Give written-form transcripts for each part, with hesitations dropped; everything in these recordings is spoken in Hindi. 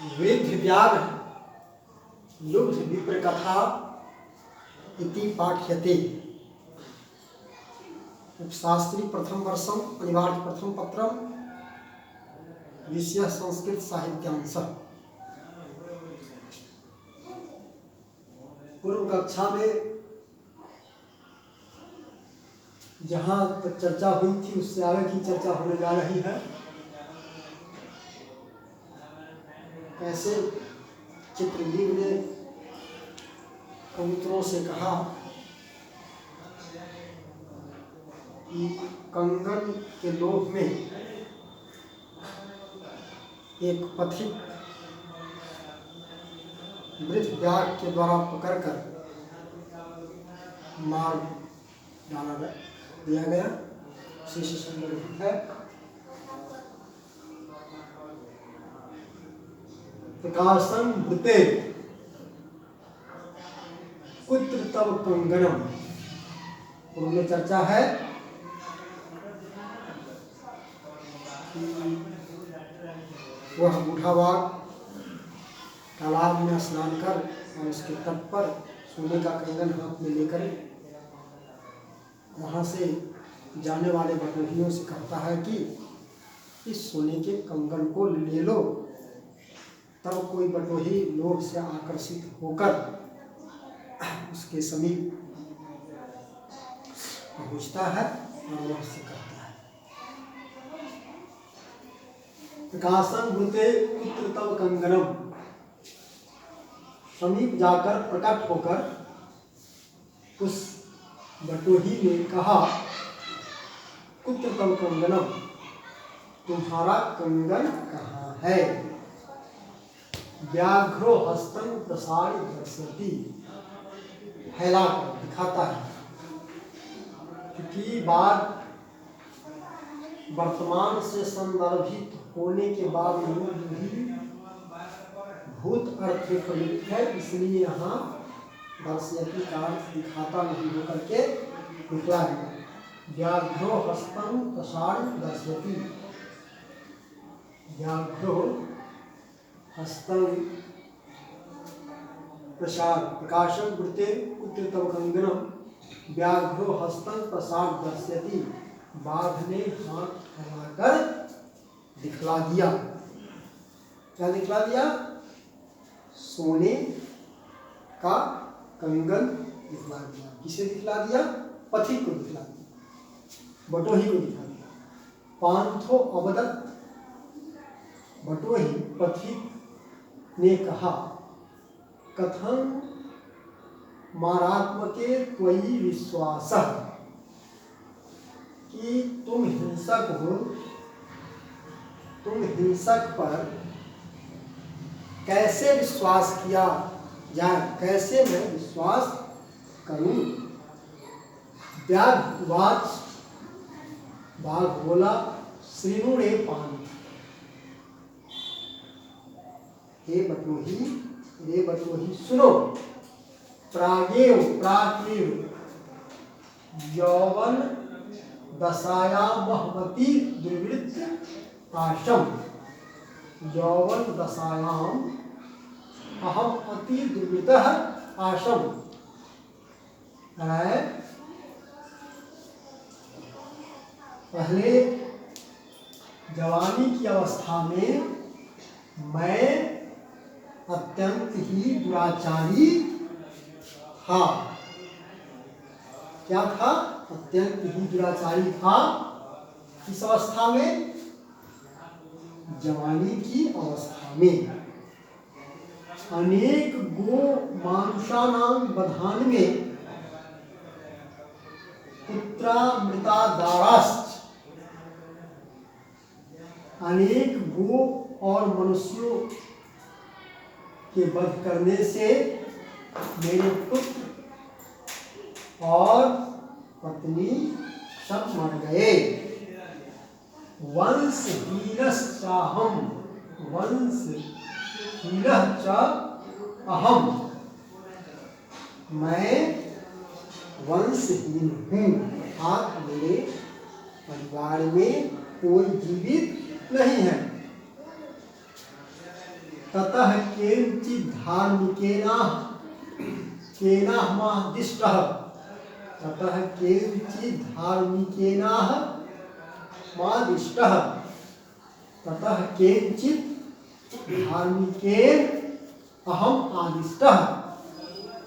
वृद्ध व्याघ्र लुब्ध विप्रकथा इति पाठ्यते। उपशास्त्री प्रथम वर्षम अनिवार्य प्रथम पत्रम विषय संस्कृत साहित्यांश। पूर्व कक्षा में जहाँ तक चर्चा हुई थी उससे आगे की चर्चा होने जा रही है। कैसे चित्रजीव ने कबूतरों से कहा कि कंगन के लोभ में एक पथिक वृद्ध व्याघ्र के द्वारा पकड़कर मार डाला दिया गया। शेष संदर्भ है। प्रकाशन भृते कुत्र तव कंगनम। पूर्व में चर्चा है कि वह बूढ़ा बाघ तालाब में स्नान कर और उसके तट पर सोने का कंगन हाथ में लेकर वहाँ से जाने वाले बटोहियों से कहता है कि इस सोने के कंगन को ले लो। तब कोई बटोही लोभ से आकर्षित होकर उसके समीप पहुँचता है और वह उससे कहता है प्रकाशन भूते पुत्र तव कंगनम। समीप जाकर प्रकट होकर उस बटोही ने कहा पुत्र तव कंगनम, तुम्हारा कंगन कहाँ है। व्याघ्रो हस्तम प्रसारी दर्शती, फैला कर दिखाता है। क्योंकि बात वर्तमान से संदर्भित होने के बावजूद भी भूत अर्थ में प्रयुक्त है, इसलिए यहाँ दर्शयति का अर्थ दिखाता नहीं होकर के निकला है। व्याघ्रो हस्तम प्रसारी दर्शयति, व्याघ्रो हस्तम प्रसार प्रकाशम वृत्ते पुत्र तव कंगनम। व्याघ्रो हस्तम प्रसार दर्शयति, बाघ ने हाथ फैलाकर दिखला दिया। क्या दिखला दिया? सोने का कंगन दिखला दिया। किसे दिखला दिया? पथिक को दिखला दिया, बटोही को दिखला दिया। पांथो अवदत, बटोही पथिक ने कहा कथम मारात्मके त्वयि विश्वासः, कि तुम हिंसक हो, तुम हिंसक पर कैसे विश्वास किया जाए, कैसे मैं विश्वास करूं। व्याघ्र उवाच, बाघ बोला श्रीनु रे पांथ, हे बटोही सुनो। प्रागेव यौवन दशायां महमति दुर्वृत्त आशम। यौवन दशायां अहम अति दुर्वृतः आशम। पहले जवानी की अवस्था में मैं अत्यंत ही दुराचारी था। क्या था? अत्यंत ही दुराचारी था। किस अवस्था में? जवानी की अवस्था में। अनेक गो मानुषानाम बधान में पुत्रामृता दाराश्च, अनेक गो और मनुष्यों के वध करने से मेरे पुत्र और पत्नी सब मर गए। वंशहीनश्चाहम, वंशहीनः च अहम, मैं वंशहीन हूँ। आप मेरे परिवार में कोई जीवित नहीं है। ततः केनचित् धार्मिकेनादिष्टः ततः केनचित् धार्मिकेनादिष्टः ततः केनचित् धार्मिकेन अहम आदिष्टः।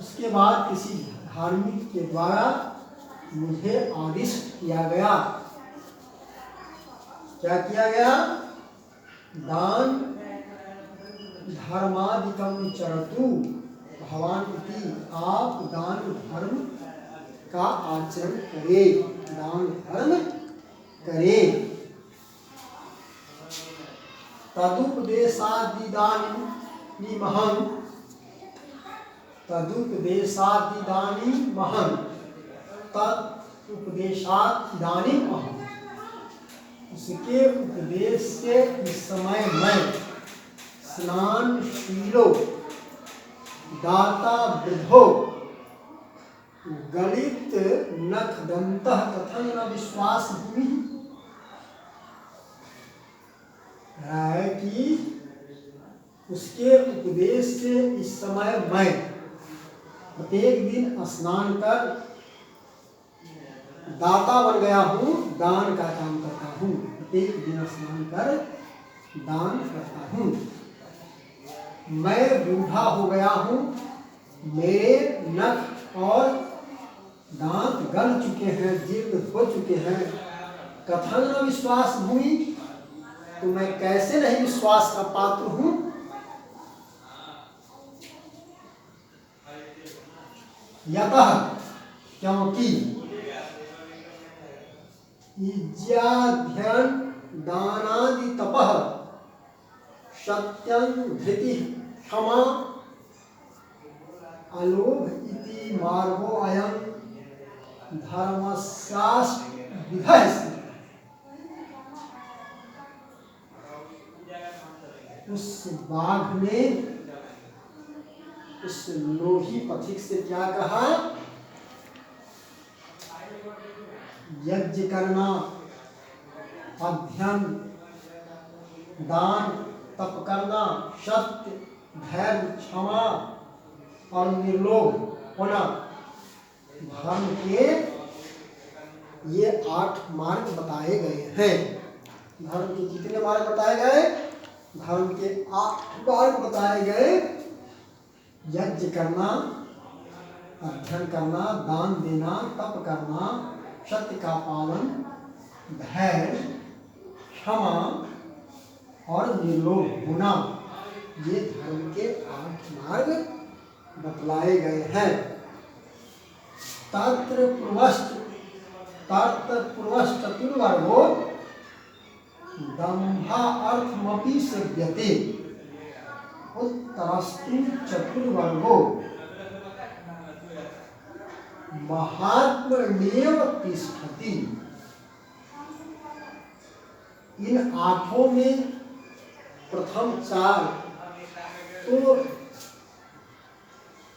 उसके बाद किसी धार्मिक के द्वारा मुझे आदिष्ट किया गया। क्या किया गया? दान धर्मादिकम चरतु भवान इति, आप दान धर्म का आचरण करें, दान धर्म करें। तदुपदेशादिदानीमहं तदुपदेशादिदानीमहं उसके उपदेश से इस समय मैं स्नानशीलो दाता वृद्धो गलित नखदन्तः कथन न विश्वास भूमि है कि उसके उपदेश से इस समय मैं प्रत्येक दिन स्नान कर दाता बन गया हूँ, दान का काम करता हूँ। प्रत्येक दिन स्नान कर दान करता हूँ। मैं बूढ़ा हो गया हूँ, मेरे नख और दांत गल चुके हैं, जीर्ण हो चुके हैं। कथन न विश्वास भूमि, तो मैं कैसे नहीं विश्वास का पात्र हूँ? यतः क्योंकि इज्याध्ययन दानादि तपः सत्यं धृति क्षमा अलोभ इति मार्गो अयं धर्मशास्त्रविधः। उस बाघ ने उस लोभी पथिक से क्या कहा? यज्ञ करना, अध्ययन, दान, तप करना, सत्य, धैर्य, क्षमा और निर्लोभ होना, धर्म के ये 8 मार्ग बताए गए हैं। धर्म के कितने मार्ग बताए गए? धर्म के 8 मार्ग बताए गए। यज्ञ करना, अध्ययन करना, दान देना, तप करना, सत्य का पालन, धैर्य, क्षमा और निर्लोभ होना, ये धर्म के 8 मार्ग बतलाए गए हैं। तत्र पूर्वश्चतुर्वर्गो दम्भा अर्थमपि सेव्यते उत्तरस्तु चतुर्वर्गो महात्म्यमेव तिष्ठति। इन 8 में प्रथम 4 तो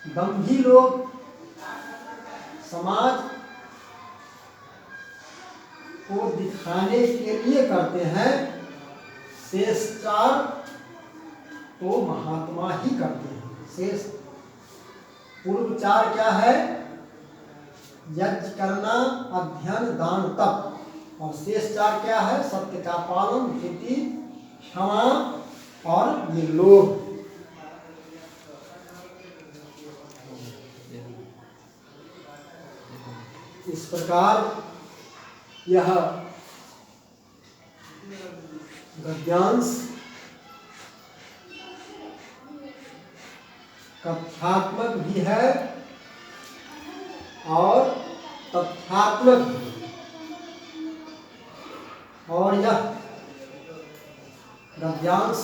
दम्भी लोग समाज को दिखाने के लिए करते हैं, शेष 4 तो महात्मा ही करते हैं। शेष पूर्व 4 क्या है? यज्ञ करना, अध्ययन, दान, तप। और शेष 4 क्या है? सत्य का पालन, धृति, क्षमा और निर्लोभ। इस प्रकार यह गद्यांश कथ्यात्मक भी है और तथ्यात्मक भी। और यह गद्यांश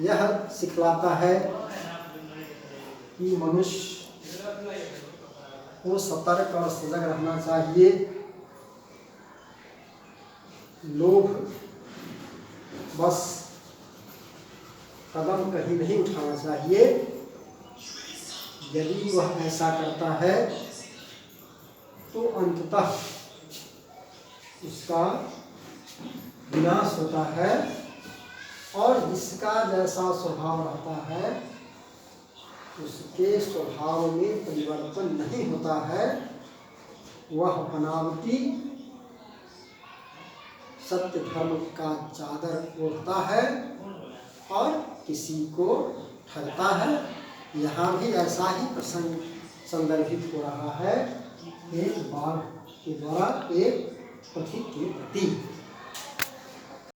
यह सिखलाता है कि मनुष्य को सतर्क और सजग रहना चाहिए। लोभ बस कदम कहीं नहीं उठाना चाहिए। यदि वह ऐसा करता है तो अंततः उसका विनाश होता है और जिसका जैसा स्वभाव रहता है उसके स्वभाव में परिवर्तन नहीं होता है, वह बनावटी सत्य धर्म का चादर ओढ़ता है और किसी को ठगता है। यहाँ भी ऐसा ही प्रसंग संदर्भित हो रहा है एक बाघ के द्वारा एक पथिक के प्रति।